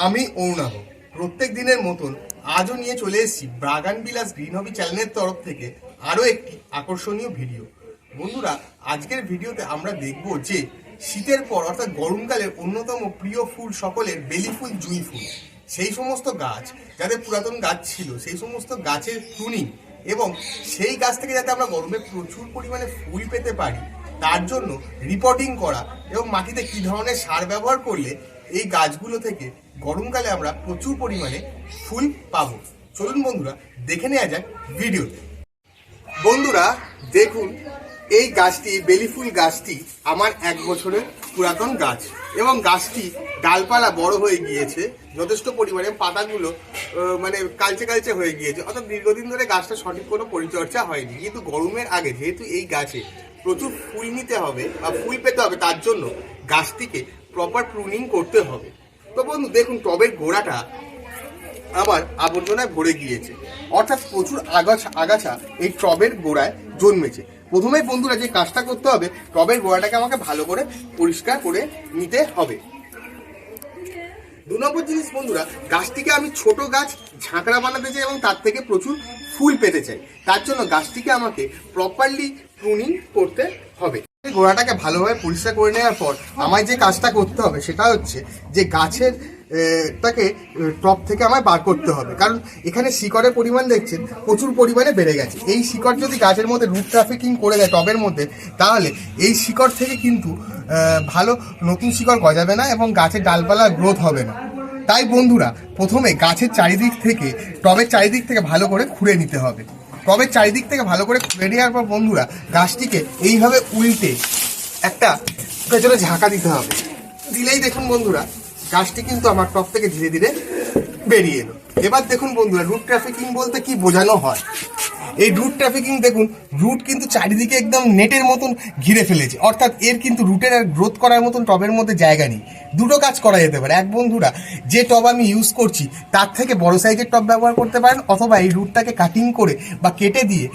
আমি অরুণাভ। প্রত্যেক দিনের মতন আজও নিয়ে চলে এসেছি বাগান বিলাস গ্রিন হবি চ্যানেলের তরফ থেকে আরও একটি আকর্ষণীয় ভিডিও। বন্ধুরা, আজকের ভিডিওতে আমরা দেখব যে শীতের পর অর্থাৎ গরমকালের অন্যতম প্রিয় ফুল সকলের বেলি ফুল, জুঁই ফুল। সেই সমস্ত গাছ যাদের পুরাতন গাছ ছিল, সেই সমস্ত গাছের প্রুনিং এবং সেই গাছ থেকে যাতে আমরা গরমে প্রচুর পরিমাণে ফুল পেতে পারি তার জন্য রিপোর্টিং করা এবং মাটিতে কী ধরনের সার ব্যবহার করলে এই গাছগুলো থেকে গরমকালে আমরা প্রচুর পরিমাণে ফুল পাবো। চলুন বন্ধুরা, দেখে নেওয়া যাক ভিডিওতে। বন্ধুরা দেখুন, এই গাছটি, বেলি ফুল গাছটি আমার 1 বছরের পুরাতন গাছ এবং গাছটি ডালপালা বড় হয়ে গিয়েছে যথেষ্ট পরিমাণে, পাতাগুলো কালচে কালচে হয়ে গিয়েছে, অর্থাৎ দীর্ঘদিন ধরে গাছটা সঠিক কোনো পরিচর্যা হয়নি। কিন্তু গরমের আগে যেহেতু এই গাছে প্রচুর ফুল নিতে হবে বা ফুল পেতে হবে, তার জন্য গাছটিকে প্রপার প্রুনিং করতে হবে। তো বন্ধু দেখুন, টবের গোড়াটা আবার আবর্জনায় ভরে গিয়েছে, অর্থাৎ প্রচুর আগাছা এই টবের গোড়ায় জন্মেছে। প্রথমেই বন্ধুরা যে কাজটা করতে হবে, টবের গোড়াটাকে আমাকে ভালো করে পরিষ্কার করে নিতে হবে। 2 নম্বর জিনিস বন্ধুরা, গাছটিকে আমি ছোট গাছ ঝাঁকড়া বানাতে চাই এবং তার থেকে প্রচুর ফুল পেতে চাই। তার জন্য গাছটিকে আমাকে প্রপারলি প্রুনিং করতে হবে। গোড়াটাকে ভালোভাবে পরিষ্কার করে নেওয়ার পর আমায় যে কাজটা করতে হবে সেটা হচ্ছে যে গাছের তাকে টব থেকে আমায় বার করতে হবে, কারণ এখানে শিকড়ের পরিমাণ দেখছেন প্রচুর পরিমাণে বেড়ে গেছে। এই শিকড় যদি গাছের মধ্যে রুট ট্রাফিকিং করে দেয় টবের মধ্যে, তাহলে এই শিকড় থেকে কিন্তু ভালো নতুন শিকড় গজাবে না এবং গাছের ডালপালা গ্রোথ হবে না। তাই বন্ধুরা প্রথমে গাছের চারিদিক থেকে, টবের চারিদিক থেকে ভালো করে খুঁড়ে নিতে হবে। টবের চারিদিক থেকে ভালো করে খুঁড়ে নেওয়ার পর বন্ধুরা গাছটিকে এইভাবে উল্টে একটা পেছনে ঝাঁকা দিতে হবে। দিলেই দেখুন বন্ধুরা গাছটি কিন্তু আমার টব থেকে ধীরে ধীরে বেরিয়ে এলো। এবার দেখুন বন্ধুরা, রুট ট্রাফিকিং বলতে কি বোঝানো হয়। এই রুট ট্রাফিকিং দেখুন, রুট কিন্তু চারিদিকে একদম নেটের মতন ঘিরে ফেলেছে, অর্থাৎ এর কিন্তু রুটের আর গ্রোথ করার মতন টবের মধ্যে জায়গা নেই। দুটো কাজ করা যেতে পারে। এক বন্ধুরা, যে টব আমি ইউজ করছি তার থেকে বড় সাইজের টব ব্যবহার করতে পারেন, অথবা এই রুটটাকে কাটিং করে বা কেটে দিয়ে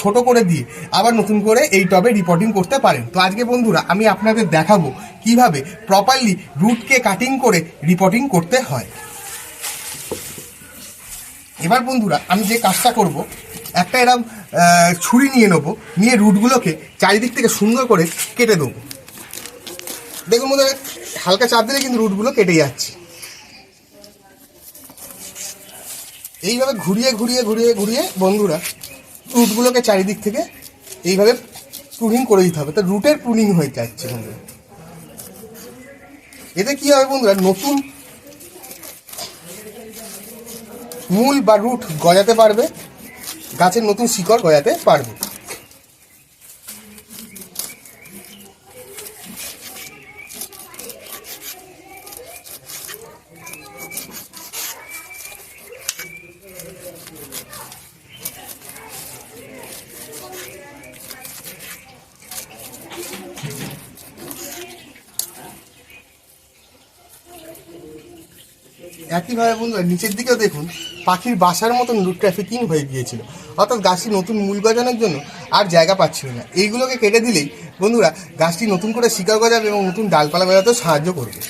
ছোট করে দিয়ে আবার নতুন করে এই টবে রিপোর্টিং করতে পারেন। তো আজকে বন্ধুরা আমি আপনাদের দেখাবো কিভাবে প্রপারলি রুটকে কাটিং করে রিপোর্টিং করতে হয়। এবার বন্ধুরা আমি যে কাজটা করব, একটা এরকম ছুরি নিয়ে নেবো, নিয়ে রুটগুলোকে চারিদিক থেকে সুন্দর করে কেটে দেবো। দেখুন বন্ধুরা, হালকা চাপ দিলে কিন্তু রুটগুলো কেটে যাচ্ছে। এইভাবে ঘুরিয়ে ঘুরিয়ে ঘুরিয়ে ঘুরিয়ে বন্ধুরা রুটগুলোকে চারিদিক থেকে এইভাবে প্রুনিং করে দিতে হবে। তো রুটের প্রুনিং হয়ে যাচ্ছে বন্ধুরা। এতে কি হবে বন্ধুরা, নতুন মূল বা রুট গজাতে পারবে, গাছের নতুন শিকড় গজাতে পারবে। একইভাবে বন্ধুরা নিচের দিকেও দেখুন, পাখির বাসার মতন রুট ট্রাফিকিং হয়ে গিয়েছিল, অর্থাৎ গাছটি নতুন মূল গজানোর জন্য আর জায়গা পাচ্ছিল না। এইগুলোকে কেটে দিলেই বন্ধুরা গাছটি নতুন করে শিকড় গজাবে এবং নতুন ডালপালা গজাতেও সাহায্য করবে।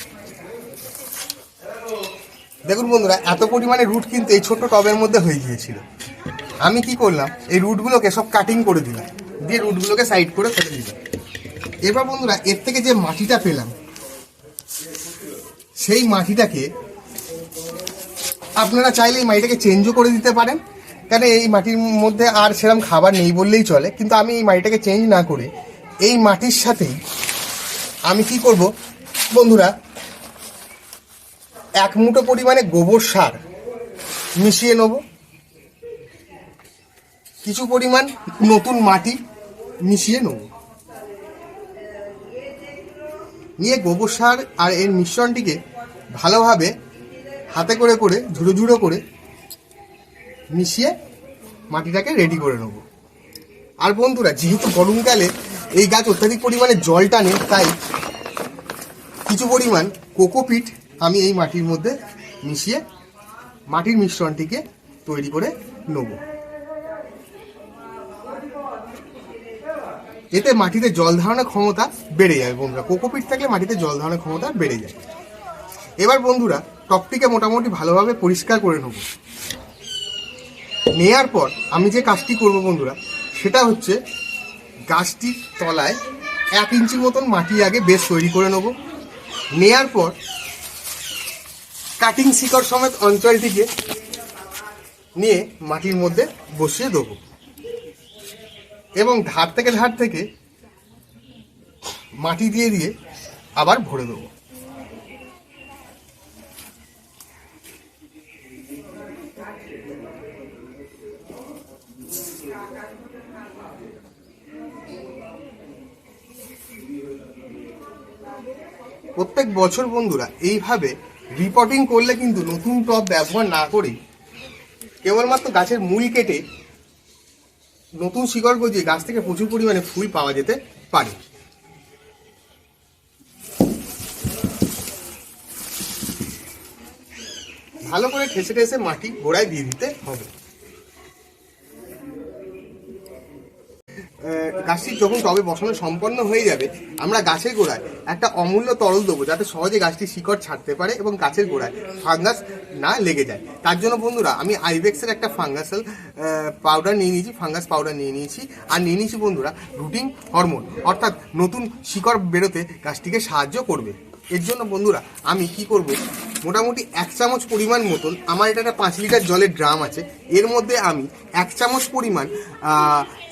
দেখুন বন্ধুরা, এত পরিমাণে রুট কিন্তু এই ছোট্ট টবের মধ্যে হয়ে গিয়েছিল। আমি কি করলাম, এই রুটগুলোকে সব কাটিং করে দিলাম, দিয়ে রুটগুলোকে সাইড করে ফেলে দিলাম। এবার বন্ধুরা এর থেকে যে মাটিটা পেলাম, সেই মাটিটাকে আপনারা চাইলে এই মাটিটাকে চেঞ্জও করে দিতে পারেন, কেন এই মাটির মধ্যে আর সেরকম খাবার নেই বললেই চলে। কিন্তু আমি এই মাটিটাকে চেঞ্জ না করে এই মাটির সাথেই আমি কি করব বন্ধুরা, 1 মুঠো পরিমাণে গোবর সার মিশিয়ে নেব, কিছু পরিমাণ নতুন মাটি মিশিয়ে নেব, নিয়ে গোবর সার আর এর মিশ্রণটিকে ভালোভাবে হাতে করে করে ঝুড়ো ঝুড়ো করে মিশিয়ে মাটিটাকে রেডি করে নেব। আর বন্ধুরা যেহেতু গরমকালে এই গাছ অত্যাধিক পরিমাণে জল টানে, তাই কিছু পরিমাণ কোকোপিট আমি এই মাটির মধ্যে মিশিয়ে মাটির মিশ্রণটিকে তৈরি করে নেব। এতে মাটিতে জল ধারণের ক্ষমতা বেড়ে যায় বন্ধুরা। কোকোপিট থাকলে মাটিতে জল ধারণের ক্ষমতা বেড়ে যায়। এবার বন্ধুরা টপটিকে মোটামুটি ভালোভাবে পরিষ্কার করে নেব। নেয়ার পর আমি যে কাজটি করব বন্ধুরা, সেটা হচ্ছে গাছটির তলায় 1 ইঞ্চি মতন মাটি আগে বেশ তৈরি করে নেব। নেয়ার পর কাটিং শিকড় সমেত অঞ্চলটিকে নিয়ে মাটির মধ্যে বসিয়ে দেবো এবং ধার থেকে মাটি দিয়ে আবার ভরে দেবো। প্রত্যেক বছর বন্ধুরা এইভাবে রিপোর্টিং করলে কিন্তু নতুন টব ব্যবহার না করেই কেবলমাত্র গাছের মূল কেটে নতুন শিকড় গজিয়ে গাছ থেকে প্রচুর পরিমাণে ফুল পাওয়া যেতে পারে। ভালো করে ঠেসে মাটি গোড়ায় দিয়ে দিতে হবে। গাছটি যখন টবে বসানো সম্পন্ন হয়ে যাবে, আমরা গাছের গোড়ায় একটা অমূল্য তরল দেবো, যাতে সহজে গাছটি শিকড় ছাড়তে পারে এবং গাছের গোড়ায় ফাঙ্গাস না লেগে যায়। তার জন্য বন্ধুরা আমি আইবেক্সের একটা ফাঙ্গাসাল পাউডার নিয়ে নিয়েছি, ফাঙ্গাস পাউডার নিয়ে নিয়েছি, আর নিয়ে নিয়েছি বন্ধুরা রুটিং হরমোন, অর্থাৎ নতুন শিকড় বেরোতে গাছটিকে সাহায্য করবে। এর জন্য বন্ধুরা আমি কি করব, মোটামুটি 1 চামচ পরিমাণ মতন, আমার এটা একটা 5 লিটার জলের ড্রাম আছে, এর মধ্যে আমি 1 চামচ পরিমাণ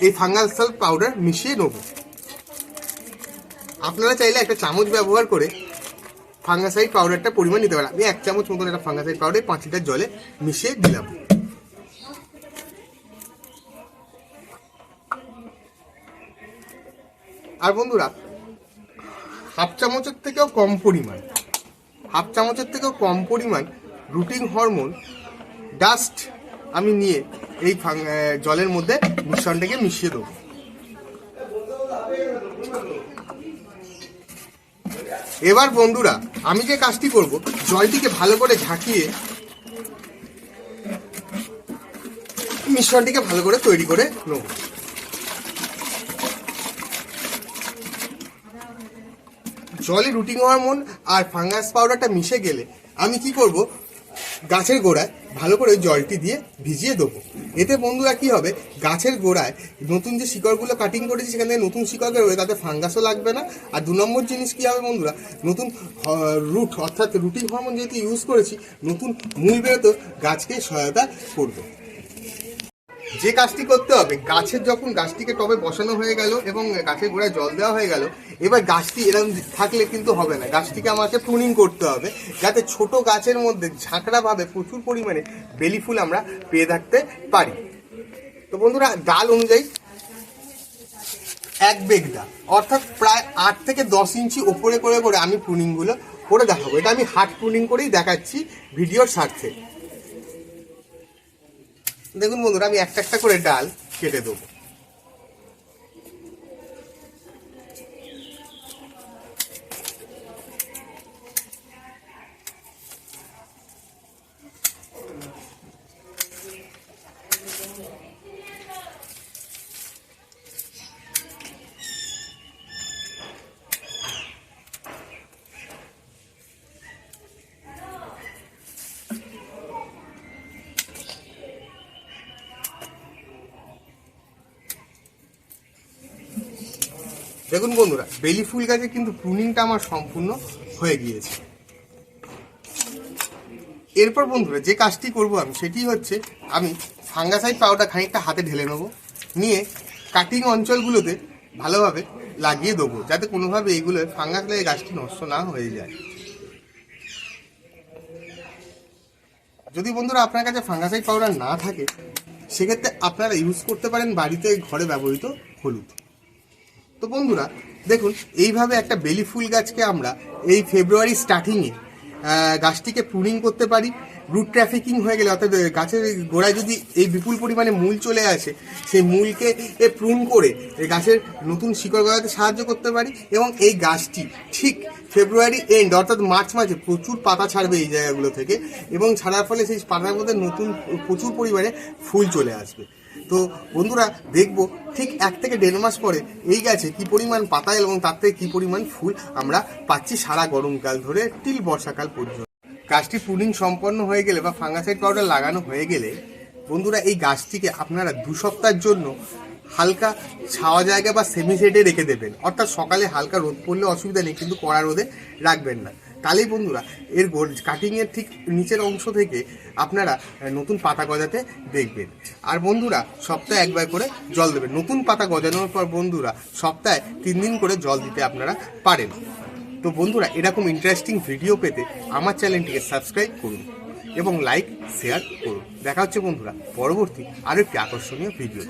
এই ফাঙ্গাসাল পাউডার মিশিয়ে নেব। আপনারা চাইলে একটা চামচ ব্যবহার করে ফাঙ্গাসাইড পাউডারটা পরিমাণ নিতে পারেন। আমি 1 চামচ মতন একটা ফাঙ্গাসাইড পাউডার 5 লিটার জলে মিশিয়ে দিলাম। আর বন্ধুরা হাফ চামচের থেকেও কম পরিমাণ রুটিং হরমোন ডাস্ট আমি নিয়ে এই জলের মধ্যে মিশ্রণটাকে মিশিয়ে দেবো। এবার বন্ধুরা আমি যে কাজটি করব, জলটিকে ভালো করে ঝাঁকিয়ে মিশ্রণটিকে ভালো করে তৈরি করে নেব। জলে রুটিং হরমোন আর ফাঙ্গাস পাউডারটা মিশে গেলে আমি কি করব, গাছের গোড়ায় ভালো করে জলটি দিয়ে ভিজিয়ে দেবো। এতে বন্ধুরা কি হবে, গাছের গোড়ায় নতুন যে শিকড়গুলো কাটিং করেছি সেখান থেকে নতুন শিকড় বেরোবে, তাতে ফাঙ্গাসও লাগবে না। আর 2 নম্বর জিনিস কি হবে বন্ধুরা, নতুন রুট অর্থাৎ রুটিং হরমোন যেহেতু ইউজ করেছি, নতুন মূল বেরোতে গাছকে সহায়তা করবে। যে কাজটি করতে হবে, গাছটিকে টবে বসানো হয়ে গেল এবং গাছের গোড়ায় জল দেওয়া হয়ে গেল, এবার গাছটি এরকম থাকলে কিন্তু হবে না, গাছটিকে আমাকে প্রুনিং করতে হবে, যাতে ছোট গাছের মধ্যে ঝাঁকড়াভাবে প্রচুর পরিমাণে বেলি ফুল আমরা পেয়ে থাকতে পারি। তো বন্ধুরা ডাল অনুযায়ী 1 বেগদা অর্থাৎ প্রায় 8 থেকে 10 ইঞ্চি ওপরে করে আমি প্রুনিংগুলো করে দেখাবো। এটা আমি হার্ড প্রুনিং করেই দেখাচ্ছি ভিডিওর স্বার্থে। দেখুন বন্ধুরা আমি একটা করে ডাল কেটে দেবো। দেখুন বন্ধুরা বেলি ফুল গাছে কিন্তু প্রুনিংটা আমার সম্পূর্ণ হয়ে গিয়েছে। এরপর বন্ধুরা যে কাজটি করব আমি, সেটি হচ্ছে আমি ফাঙ্গাসাইড পাউডার খানিকটা হাতে ঢেলে নেব, নিয়ে কাটিং অঞ্চলগুলোতে ভালোভাবে লাগিয়ে দেবো, যাতে কোনোভাবে এইগুলো ফাঙ্গাস লেগে গাছটি নষ্ট না হয়ে যায়। যদি বন্ধুরা আপনার কাছে ফাঙ্গাসাইড পাউডার না থাকে, সেক্ষেত্রে আপনারা ইউজ করতে পারেন বাড়িতে ঘরে ব্যবহৃত হলুদ। তো বন্ধুরা দেখুন এইভাবে একটা বেলি ফুল গাছকে আমরা এই ফেব্রুয়ারি স্টার্টিংয়ে গাছটিকে প্রুনিং করতে পারি। রুট ট্রাফিকিং হয়ে গেলে, অর্থাৎ গাছের গোড়ায় যদি এই বিপুল পরিমাণে মূল চলে আসে, সেই মূলকে প্রুন করে এই গাছের নতুন শিকড় গজাতে সাহায্য করতে পারি এবং এই গাছটি ঠিক ফেব্রুয়ারি এন্ড অর্থাৎ মার্চ মাসে প্রচুর পাতা ছাড়বে এই জায়গাগুলো থেকে, এবং ছাড়ার ফলে সেই পাতার মধ্যে নতুন প্রচুর পরিমাণে ফুল চলে আসবে। তো বন্ধুরা দেখবো ঠিক 1 থেকে 1.5 মাস পরে এই গাছে কি পরিমাণ পাতা এবং তার থেকে কি পরিমাণ ফুল আমরা পাচ্ছি সারা গরমকাল ধরে টিল বর্ষাকাল পর্যন্ত। গাছটি প্রুনিং সম্পন্ন হয়ে গেলে বা ফাঙ্গাসাইড পাউডার লাগানো হয়ে গেলে বন্ধুরা এই গাছটিকে আপনারা 2 সপ্তাহের জন্য হালকা ছাওয়া জায়গা বা সেমি শেডে রেখে দেবেন। অর্থাৎ সকালে হালকা রোদ পড়লে অসুবিধা নেই, কিন্তু কড়া রোদে রাখবেন না। তাহলেই বন্ধুরা এর কাটিংয়ের ঠিক নিচের অংশ থেকে আপনারা নতুন পাতা গজাতে দেখবেন। আর বন্ধুরা সপ্তাহে একবার করে জল দেবেন। নতুন পাতা গজানোর পর বন্ধুরা সপ্তাহে 3 দিন করে জল দিতে আপনারা পারেন। তো বন্ধুরা এরকম ইন্টারেস্টিং ভিডিও পেতে আমার চ্যানেলটিকে সাবস্ক্রাইব করুন এবং লাইক শেয়ার করুন। দেখা হচ্ছে বন্ধুরা পরবর্তী আরও একটি আকর্ষণীয় ভিডিও।